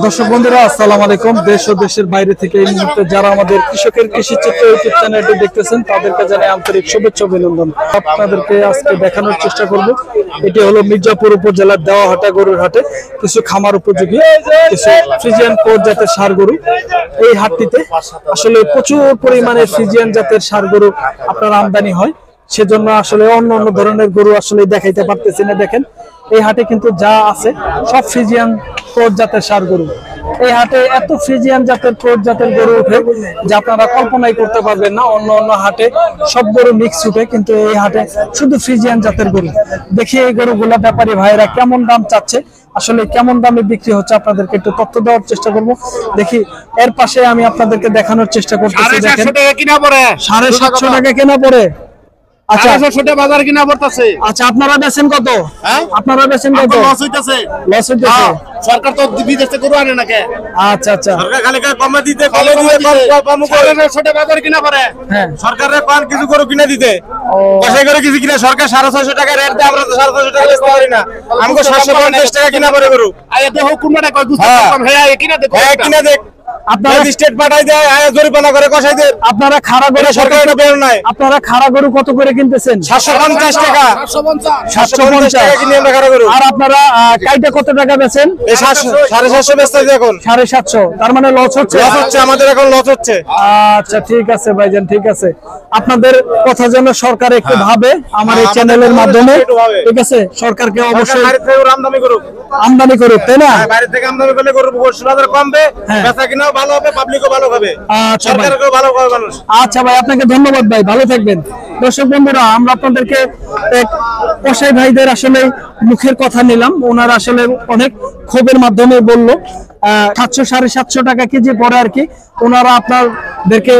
দর্শক বন্ধুরা আসসালামু আলাইকুম। দেশ ও দেশের বাইরে থেকে এই মুহূর্তে যারা আমাদের কৃষকের কৃষিচিত্র ইউটিউব চ্যানেলটি দেখতেছেন তাদেরকে জানাই আন্তরিক শুভেচ্ছা অভিনন্দন। আপনাদেরকে আজকে দেখানোর চেষ্টা করব, এটি হলো মির্জাপুর উপজেলার দেওয়াহাটা গরুর হাটে কিছু খামার উপযোগী কিছু ফ্রিজিয়ান ক্রস জাতের ষাঁড় গরু। এই হাটটিতে আসলে প্রচুর পরিমাণে ফ্রিজিয়ান জাতের ষাঁড় গরু আপনার আমদানি হয়, সেজন্য আসলে অন্য অন্য ধরনের গরু আসলে দেখাইতে পারতেছি না। দেখেন এই হাটে কিন্তু যা আছে সব ফ্রিজিয়ান ক্রস জাতের ষাঁড় গরু। এই হাটে এত ফ্রিজিয়ান জাতের ক্রস জাতের গরু উঠে যে আপনারা কল্পনাই করতে পারবেন না। অন্য অন্য হাটে সব গরু মিক্স উঠে, কিন্তু এই হাটে শুধু ফ্রিজিয়ান জাতের গরু। দেখি এই গরুগুলা ব্যাপারী ভাইরা কেমন দাম চাচ্ছে, আসলে কেমন দামে বিক্রি হচ্ছে আপনাদেরকে একটু তথ্য দেওয়ার চেষ্টা করব। দেখি এর পাশে আমি আপনাদেরকে দেখানোর চেষ্টা করতেছি। দেখেন 750 টাকা কেনা পড়ে। আচ্ছা, বাজার কিনা পড়তেছে। আচ্ছা, আপনারা বেচেন কত? আপনারা বেচেন কত? লস হইতাছে। লস হইতাছে। সরকার তো বিদেশ থেকে গরু আনে না কে? আচ্ছা আচ্ছা, সরকার খালি কমে দিতে কম করে ছোট বাজার কিনা পড়ে। হ্যাঁ, সরকারের কোন কিছু গরু কিনা দিতে কষাই করে কিছু কিনা সরকার 650 টাকা রেট দেয়, আমরা তো 650 টাকা বেচতে পারি না। আমগো 750 টাকা কিনা পড়ে গরু। আয় দেখো কোনটা কয় গুস্ত কম। হ্যাঁ, কিনা দেখ। হ্যাঁ, কিনা দেখ। আপনারা স্টেট পাঠাই দেয়, আয় জরিমানা করে কষাই দেয়। আপনারা খাড়া গরু সরকারের বের নাই। আপনারা খাড়া গরু কত করে কিনতেছেন? 750 টাকা। 750 টাকা কিনে আমরা খাড়া গরু। আর আপনারা কাইটা কত টাকা বেচেন? এই 750 বেচতেছি এখন। 750। তার মানে লস হচ্ছে। লস হচ্ছে, আমাদের এখন লস হচ্ছে। আচ্ছা ঠিক আছে ভাইজান, ঠিক আছে। আপনাদের কথা যেন সরকার একটু ভাবে আমার এই চ্যানেলের মাধ্যমে, ঠিক আছে? সরকারকে অবশ্যই আমদানি করুক, তাই না? বাইরে থেকে আমদানি করলে গরু বাজার কমবে, বেচা কিনাও ভালো হবে, পাবলিকও ভালো হবে, সরকারও ভালো হবে মানুষ। আচ্ছা ভাই, আপনাকে ধন্যবাদ ভাই, ভালো থাকবেন। দর্শক বন্ধুরা, আমরা আপনাদেরকে এক কসাই ভাইদের আসলে মুখের কথা নিলাম। ওনারা আসলে অনেক ক্ষোভের মাধ্যমে বললো 700-750 টাকা কেজি পড়ে আর কি। ওনারা আপনাদেরকে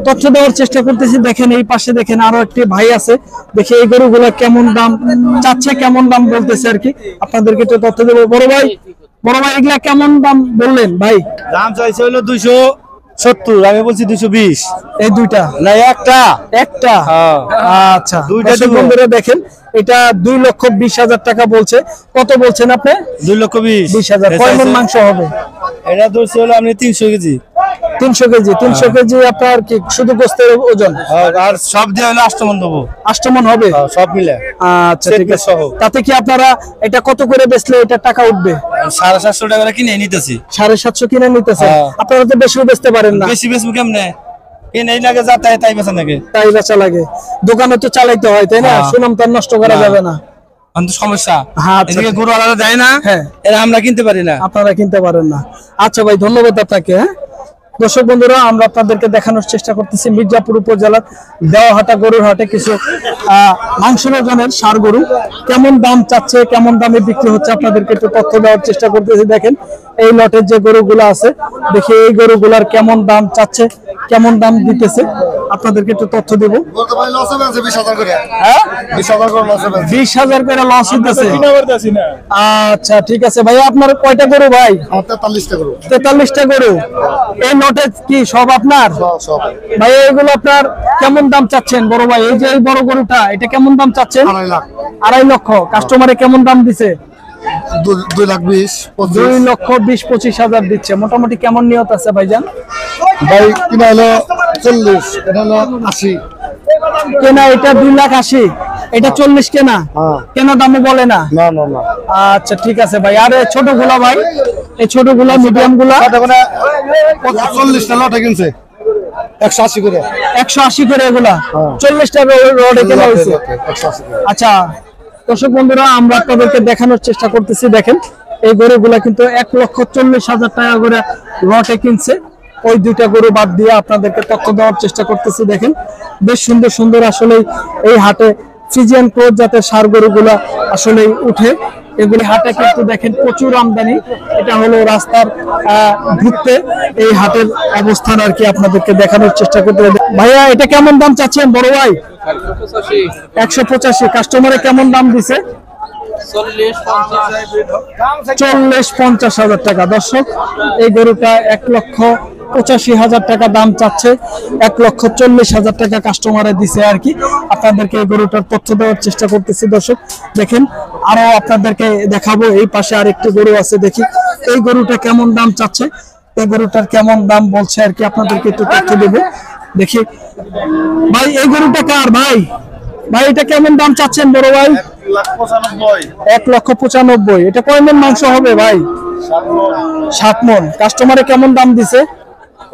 তথ্য দেওয়ার চেষ্টা করতেছি। দেখেন এই পাশে দেখেন আরো একটি ভাই আছে, দেখি এই গরুগুলা কেমন দাম চাচ্ছে, কেমন দাম বলতেছে আর কি। আপনাদেরকে একটু তথ্য দেবো। বড় ভাই এগুলা কেমন দাম বললেন ভাই? দাম চাইছে হলো 270, আমি বলছি 220। এই দুইটা না একটা? আচ্ছা, দুইটা বন্ধুরা দেখেন, এটা 2,20,000 টাকা বলছে। কত বলছেন আপনি? 2,20,000। কয় মণ মাংস হবে? এটা ধরছে হলো আপনি 300 কেজি। 300 কেজি। 300 কেজি আপনার কি শুধু গোস্তের ওজন? আর সব দিয়ে হলো 8 মণ দেবো। 8 মণ হবে সব মিলে। আচ্ছা ঠিক আছে। তাতে কি আপনারা এটা কত করে বেচলে এটা টাকা উঠবে? 750 টাকা করে কিনে নিতেছি। 750 কিনে নিতেছে। আপনারা তো বেশি বেচতে পারেন না। বেশি বেচবো কেমনে? এই লাগে যা তাই বেচা লাগে। তাই বেচা লাগে। দোকানে তো চালাইতে হয়, তাই না? সুনাম তো নষ্ট করা যাবে না। সমস্যা এদিকে গরু আলাদা দেয় না, এরা আমরা কিনতে পারি না, আপনারা কিনতে পারেন না। আচ্ছা ভাই, ধন্যবাদ আপনাকে। দর্শক বন্ধুরা, আমরা আপনাদেরকে দেখানোর চেষ্টা করতেছি মির্জাপুর উপজেলার দেওয়াহাটা গরুর হাটে কিছু মাংস ওজনের ষাঁড় গরু কেমন দাম চাচ্ছে, কেমন দামে বিক্রি হচ্ছে, আপনাদেরকে একটু তথ্য দেওয়ার চেষ্টা করতেছি। দেখেন এই লটের যে গরুগুলো আছে, দেখি এই গরুগুলার কেমন দাম চাচ্ছে, কেমন দাম দিতেছে, আপনাদেরকে একটু তথ্য দেবো। 20,000 করে। হ্যাঁ, 20,000 করে লস হইতেছে। আচ্ছা ঠিক আছে ভাই, আপনার কয়টা গরু ভাই? 43টা গরু। এই লটে কি সব আপনার? ভাই এগুলো আপনার কেমন দাম চাচ্ছেন বড় ভাই? এই যে এই বড় গরুটা, এটা কেমন দাম চাচ্ছেন? 2.5 লক্ষ। কাস্টমারে কেমন দাম দিছে? 2,20,000-25,000 দিচ্ছে। মোটামুটি কেমন নিয়ত আছে ভাইজান? ভাই কিনা হলো 40, এটা হলো 80 কেনা। এটা 2,80,000, এটা 40 কেনা। কেনা দামে বলে না? না। আচ্ছা ঠিক আছে ভাই। আর এই ছোটগুলা ভাই, এই ছোটগুলা মিডিয়াম গুলা 40টা লটে কিনছে 180 করে। 180 করে এগুলা 40টা রডে কেনা হয়েছে। আচ্ছা দর্শক বন্ধুরা, আমরা আপনাদেরকে দেখানোর চেষ্টা করতেছি। দেখেন এই গরুগুলা কিন্তু 1,40,000 টাকা করে লটে কিনছে। ওই দুইটা গরু বাদ দিয়ে আপনাদেরকে তথ্য দেওয়ার চেষ্টা করতেছি। দেখেন বেশ সুন্দর সুন্দর আসলে এই হাটে ফ্রিজিয়ান ক্রস জাতের ষাঁড় গরুগুলা আসলে উঠে। এগুলি হাটে কিন্তু দেখেন প্রচুর আমদানি। এটা হলো রাস্তার ঢুকতে এই হাটের অবস্থান আর কি, আপনাদেরকে দেখানোর চেষ্টা করতে। ভাইয়া এটা কেমন দাম চাচ্ছেন বড় ভাই? 185। কাস্টমারে কেমন দাম দিছে? 40-50 হাজার টাকা। দর্শক এই গরুটা 1,85,000 টাকা দাম চাচ্ছে, 1,40,000 টাকা কাস্টমারে দিছে আর কি। আপনাদেরকে এই গরুটার তথ্য দেওয়ার চেষ্টা করতেছি দর্শক। দেখেন আরো আপনাদেরকে দেখাবো, এই পাশে আরেকটি গরু আছে, দেখি এই গরুটা কেমন দাম চাচ্ছে, এই গরুটার কেমন দাম বলছে আর কি, আপনাদেরকে একটু তথ্য দেবো। দেখি ভাই এই গরুটা কার ভাই? ভাই এটা কেমন দাম চাচ্ছেন বড় ভাই? 1,95,000। এটা কয় মণ মাংস হবে ভাই? 7 মণ। কাস্টমারে কেমন দাম দিছে?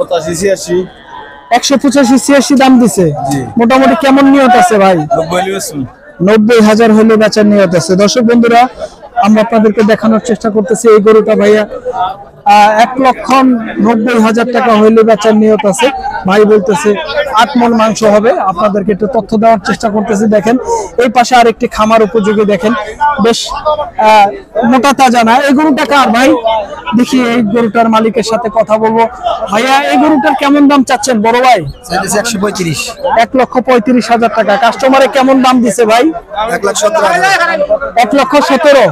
185-86 দাম দিছে। মোটামুটি কেমন নিয়ত আছে ভাই? 90,000 হলে বেচার নিয়ত আছে। দর্শক বন্ধুরা, আমরা আপনাদেরকে দেখানোর চেষ্টা করতেছি এই গরুটা ভাইয়া 1,90,000 টাকা হইলে বেচার নিয়ত আছে। ভাই বলতেছে 8 মণ মাংস হবে। আপনাদেরকে একটু তথ্য দেওয়ার চেষ্টা করতেছি। দেখেন এই পাশে আরেকটি খামার উপযোগী, দেখেন বেশ মোটা তাজা না। এই গরুটা কার ভাই? দেখি এই গরুটার মালিকের সাথে কথা বলবো। ভাইয়া এই গরুটার কেমন দাম চাচ্ছেন বড় ভাই? 1,35,000 টাকা। কাস্টমারে কেমন দাম দিছে ভাই? 1,17,000।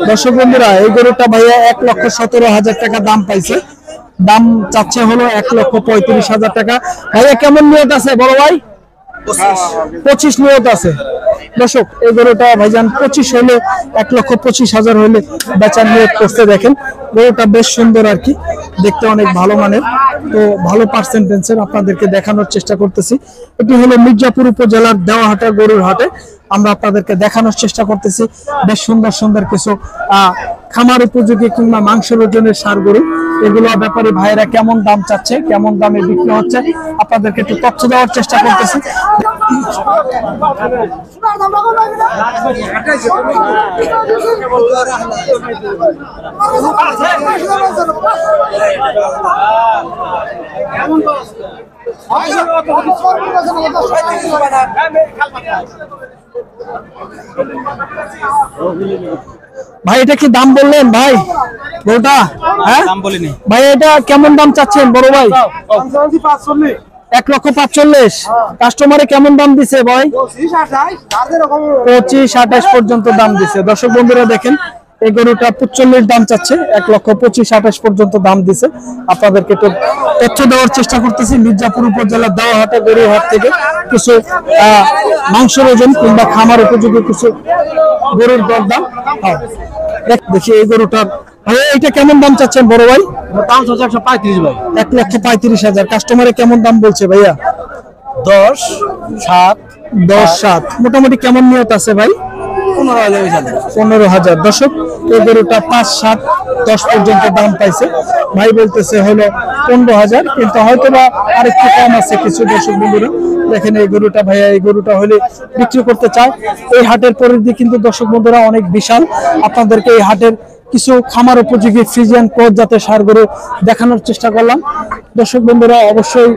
দর্শক বন্ধুরা, এই গরুটা ভাইয়া 1,17,000 টাকা দাম পাইছে। দাম চাচ্ছে হলো 1,35,000 টাকা। ভাইয়া কেমন নিয়ত আছে বড় ভাই? 25 নিয়ত আছে। দর্শক এই গরুটা ভাইজান 25 হলে 1,25,000 হলে বেচার নিয়ত করতে। দেখেন গরুটা বেশ সুন্দর আর কি, দেখতে অনেক ভালো মানের, তো ভালো পার্সেন্টেজের আপনাদেরকে দেখানোর চেষ্টা করতেছি। এটি হলো মির্জাপুর উপজেলার দেওয়াহাটা গরুর হাটে। আমরা আপনাদেরকে দেখানোর চেষ্টা করতেছি বেশ সুন্দর সুন্দর কিছু খামার উপযোগী কিংবা মাংসের ওজনের ষাঁড় গরু। এগুলো ব্যাপারী ভাইরা কেমন দাম চাচ্ছে, কেমন দামে বিক্রি হচ্ছে, আপনাদেরকে একটু তথ্য দেওয়ার চেষ্টা করতেছি। ভাই এটা কি দাম বললেন ভাই গরুটা? হ্যাঁ দাম বলিনি ভাই। এটা কেমন দাম চাচ্ছেন বড় ভাই? 1,45,000। কাস্টমারে কেমন দাম দিছে ভাই? 25-28 পর্যন্ত দাম দিছে। দর্শক বন্ধুরা দেখেন এই গরুটা 45 দাম চাচ্ছে, 1,25,28 পর্যন্ত দাম দিছে। আপনাদেরকে একটু তথ্য দেওয়ার চেষ্টা করতেছি মির্জাপুর উপজেলার দেওয়াহাটা গরুর হাট থেকে কিছু মাংসের ওজন কিংবা খামার উপযোগী কিছু গরুর দরদাম। দেখি এই গরুটার ভাই এটা কেমন দাম চাচ্ছেন বড় ভাই? দাম চাচ্ছে 135 ভাই। 1,35,000। কাস্টমারে কেমন দাম বলছে ভাইয়া? 10-7। মোটামুটি কেমন নিয়ত আছে ভাই? 15,000। দর্শক এই গরুটা 5-7-10 পর্যন্ত দাম পাইছে। ভাই বলতেছে হলো 15,000, কিন্তু হয়তো বা আরেকটু কম আছে কিছু। দর্শক বন্ধুরা দেখেন এই গরুটা ভাইয়া এই গরুটা হলে বিক্রি করতে চায়। এই হাটের পরিধি কিন্তু দর্শক বন্ধুরা অনেক বিশাল। আপনাদেরকে এই হাটের কিছু খামার উপযোগী ফ্রিজিয়ান ক্রস জাতের ষাঁড় গরু দেখানোর চেষ্টা করলাম। দর্শক বন্ধুরা অবশ্যই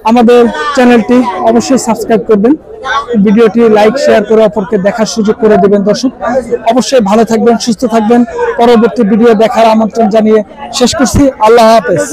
আমাদের চ্যানেলটি অবশ্যই সাবস্ক্রাইব করবেন, ভিডিওটি লাইক শেয়ার করে অপরকে দেখার সুযোগ করে দেবেন। দর্শক অবশ্যই ভালো থাকবেন, সুস্থ থাকবেন। পরবর্তী ভিডিও দেখার আমন্ত্রণ জানিয়ে শেষ করছি। আল্লাহ হাফেজ।